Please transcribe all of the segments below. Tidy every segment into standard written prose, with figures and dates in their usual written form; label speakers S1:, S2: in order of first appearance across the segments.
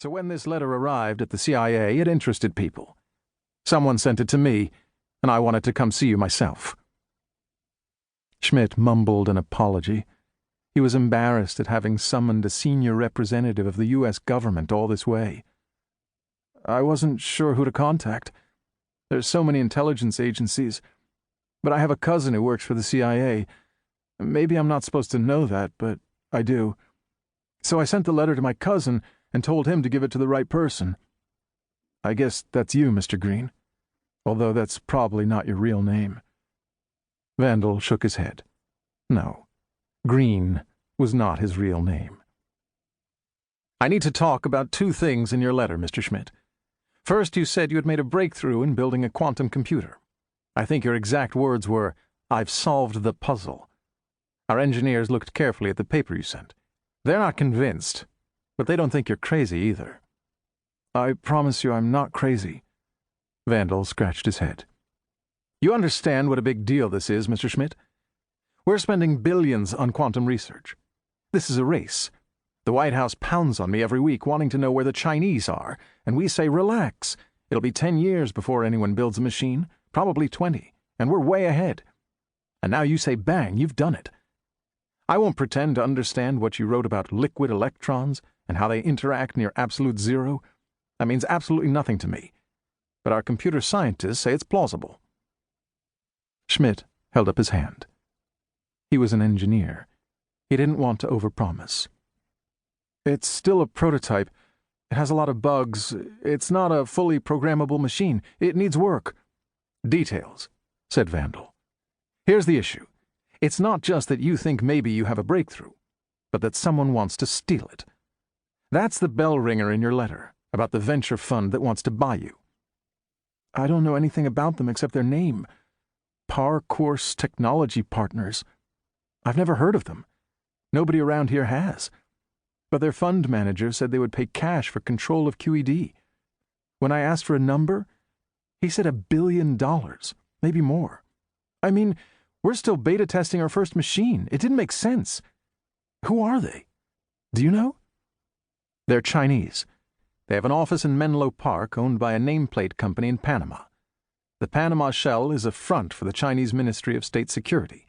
S1: So when this letter arrived at the CIA, it interested people. Someone sent it to me, and I wanted to come see you myself." Schmidt mumbled an apology. He was embarrassed at having summoned a senior representative of the U.S. government all this way. "I wasn't sure who to contact. There's so many intelligence agencies. But I have a cousin who works for the CIA. Maybe I'm not supposed to know that, but I do. So I sent the letter to my cousin and told him to give it to the right person. I guess that's you, Mr. Green, although that's probably not your real name." Vandal shook his head. No, Green was not his real name. "I need to talk about two things in your letter, Mr. Schmidt. First, you said you had made a breakthrough in building a quantum computer. I think your exact words were, 'I've solved the puzzle.' Our engineers looked carefully at the paper you sent. They're not convinced, but they don't think you're crazy either." "I promise you I'm not crazy." Vandal scratched his head. "You understand what a big deal this is, Mr. Schmidt? We're spending billions on quantum research. This is a race. The White House pounds on me every week wanting to know where the Chinese are, and we say, relax. It'll be 10 years before anyone builds a machine, probably 20, and we're way ahead. And now you say, bang, you've done it. I won't pretend to understand what you wrote about liquid electrons and how they interact near absolute zero. That means absolutely nothing to me. But our computer scientists say it's plausible." Schmidt held up his hand. He was an engineer. He didn't want to overpromise. "It's still a prototype. It has a lot of bugs. It's not a fully programmable machine. It needs work." "Details," said Vandal. "Here's the issue. It's not just that you think maybe you have a breakthrough, but that someone wants to steal it. That's the bell ringer in your letter, about the venture fund that wants to buy you." "I don't know anything about them except their name. Course Technology Partners. I've never heard of them. Nobody around here has. But their fund manager said they would pay cash for control of QED. When I asked for a number, he said $1 billion, maybe more. I mean, we're still beta testing our first machine. It didn't make sense. Who are they? Do you know?" "They're Chinese. They have an office in Menlo Park owned by a nameplate company in Panama. The Panama shell is a front for the Chinese Ministry of State Security.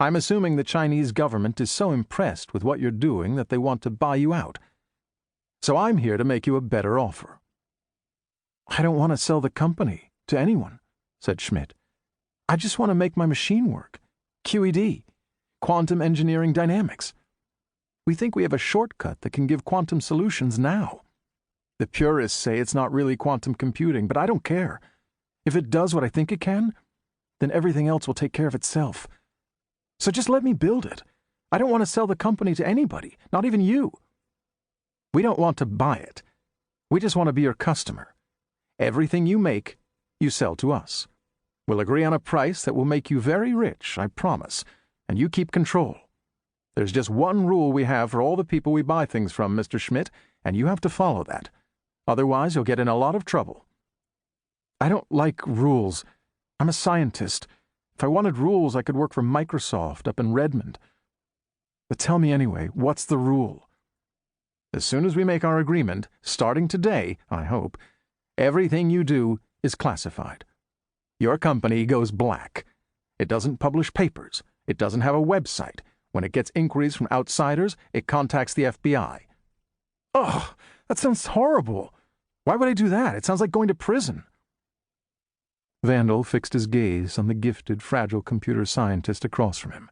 S1: I'm assuming the Chinese government is so impressed with what you're doing that they want to buy you out. So I'm here to make you a better offer." "I don't want to sell the company to anyone," said Schmidt. "I just want to make my machine work. QED, quantum engineering dynamics. We think we have a shortcut that can give quantum solutions now. The purists say it's not really quantum computing, but I don't care. If it does what I think it can, then everything else will take care of itself. So just let me build it. I don't want to sell the company to anybody, not even you. We don't want to buy it. We just want to be your customer. Everything you make, you sell to us. We'll agree on a price that will make you very rich, I promise, and you keep control. There's just one rule we have for all the people we buy things from, Mr. Schmidt, and you have to follow that. Otherwise, you'll get in a lot of trouble." "I don't like rules. I'm a scientist. If I wanted rules, I could work for Microsoft up in Redmond. But tell me anyway, what's the rule?" "As soon as we make our agreement, starting today, I hope, everything you do is classified. Your company goes black. It doesn't publish papers. It doesn't have a website. When it gets inquiries from outsiders, it contacts the FBI." "Ugh, that sounds horrible. Why would I do that? It sounds like going to prison." Vandal fixed his gaze on the gifted, fragile computer scientist across from him.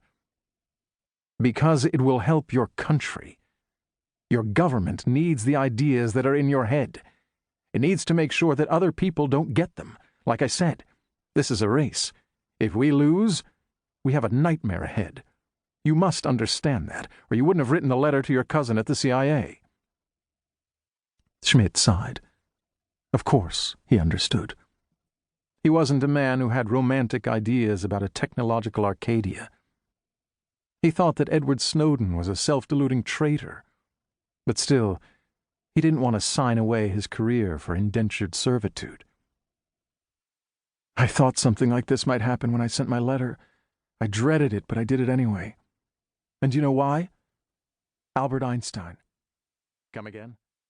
S1: "Because it will help your country. Your government needs the ideas that are in your head. It needs to make sure that other people don't get them. Like I said, this is a race. If we lose, we have a nightmare ahead. You must understand that, or you wouldn't have written the letter to your cousin at the CIA." Schmidt sighed. Of course, he understood. He wasn't a man who had romantic ideas about a technological Arcadia. He thought that Edward Snowden was a self-deluding traitor. But still, he didn't want to sign away his career for indentured servitude. "I thought something like this might happen when I sent my letter. I dreaded it, but I did it anyway. And do you know why? Albert Einstein." "Come again?"